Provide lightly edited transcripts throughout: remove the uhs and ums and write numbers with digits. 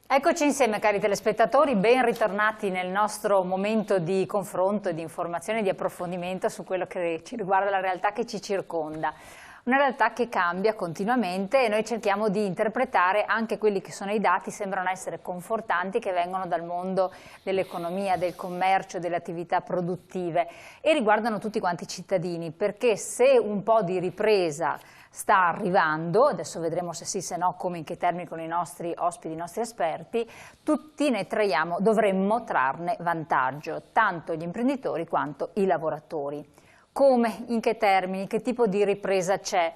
Eccoci insieme cari telespettatori, ben ritornati nel nostro momento di confronto, di informazione e di approfondimento su quello che ci riguarda la realtà che ci circonda. Una realtà che cambia continuamente e noi cerchiamo di interpretare anche quelli che sono i dati, sembrano essere confortanti, che vengono dal mondo dell'economia, del commercio, delle attività produttive e riguardano tutti quanti i cittadini, perché se un po' di ripresa sta arrivando, adesso vedremo se sì, se no, come, in che termini con i nostri ospiti, i nostri esperti, tutti ne traiamo, dovremmo trarne vantaggio, tanto gli imprenditori quanto i lavoratori. Come, in che termini, che tipo di ripresa c'è,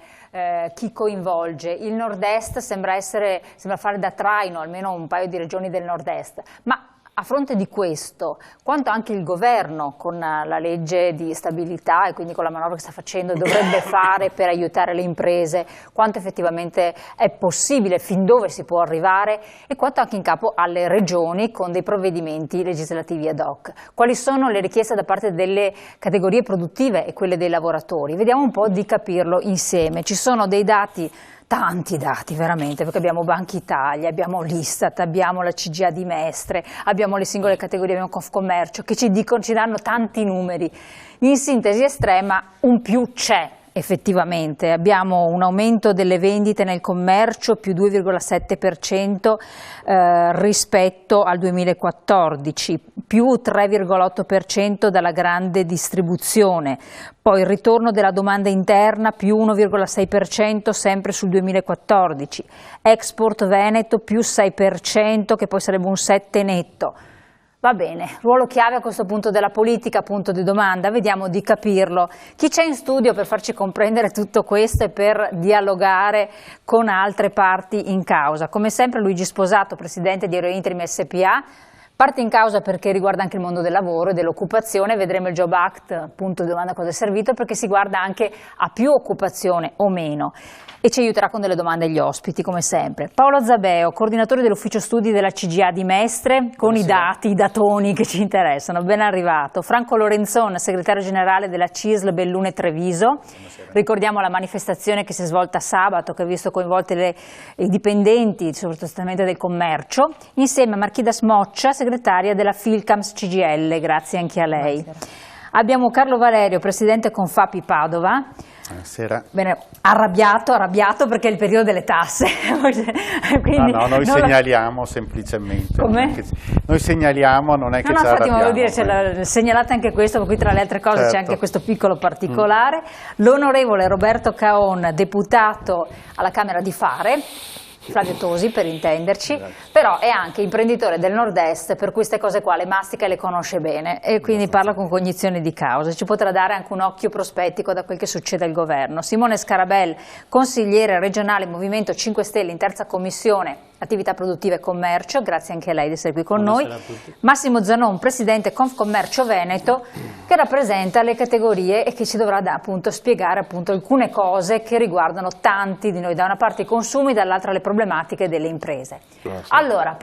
chi coinvolge? Il nord-est sembra fare da traino, almeno un paio di regioni del nord-est, ma a fronte di questo, quanto anche il governo con la legge di stabilità e quindi con la manovra che sta facendo dovrebbe fare per aiutare le imprese, quanto effettivamente è possibile, fin dove si può arrivare e quanto anche in capo alle regioni con dei provvedimenti legislativi ad hoc. Quali sono le richieste da parte delle categorie produttive e quelle dei lavoratori? Vediamo un po' di capirlo insieme. Ci sono dei dati, tanti dati veramente, perché abbiamo Banca Italia, abbiamo l'Istat, abbiamo la CGIA di Mestre, abbiamo le singole categorie, abbiamo Confcommercio, che ci danno tanti numeri. In sintesi estrema un più c'è. Effettivamente abbiamo un aumento delle vendite nel commercio più 2,7% rispetto al 2014, più 3,8% dalla grande distribuzione, poi il ritorno della domanda interna più 1,6% sempre sul 2014, export Veneto più 6% che poi sarebbe un 7 netto. Va bene, ruolo chiave a questo punto della politica, punto di domanda, vediamo di capirlo. Chi c'è in studio per farci comprendere tutto questo e per dialogare con altre parti in causa? Come sempre Luigi Sposato, presidente di Eurointerim SPA, parte in causa perché riguarda anche il mondo del lavoro e dell'occupazione, vedremo il Job Act, punto di domanda cosa è servito, perché si guarda anche a più occupazione o meno. E ci aiuterà con delle domande agli ospiti, come sempre. Paolo Zabeo, coordinatore dell'ufficio studi della CGIA di Mestre, con i dati, i datoni che ci interessano, ben arrivato. Franco Lorenzon, segretario generale della CISL Bellune Treviso. Ricordiamo la manifestazione che si è svolta sabato, che ha visto coinvolte i dipendenti, soprattutto del commercio, insieme a Marchida Smoccia, segretaria della Filcams CGL, grazie anche a lei. Grazie. Abbiamo Carlo Valerio, presidente Confapi Padova. Buonasera. Bene, arrabbiato perché è il periodo delle tasse. Quindi no, noi segnaliamo semplicemente. Come? Noi segnaliamo, non è che ci arrabbiamo. Volevo dire, segnalate anche questo, per cui tra le altre cose c'è anche questo piccolo particolare. L'onorevole Roberto Caon, deputato alla Camera di Fare, Flavio Tosi per intenderci, però è anche imprenditore del nord-est, per queste cose qua le mastica e le conosce bene e quindi parla con cognizione di causa, ci potrà dare anche un occhio prospettico da quel che succede al governo. Simone Scarabel, consigliere regionale Movimento 5 Stelle in terza commissione attività produttive e commercio, grazie anche a lei di essere qui con noi. Massimo Zanon, presidente Confcommercio Veneto, che rappresenta le categorie e che ci dovrà appunto spiegare appunto alcune cose che riguardano tanti di noi, da una parte i consumi, dall'altra le problematiche delle imprese. Allora,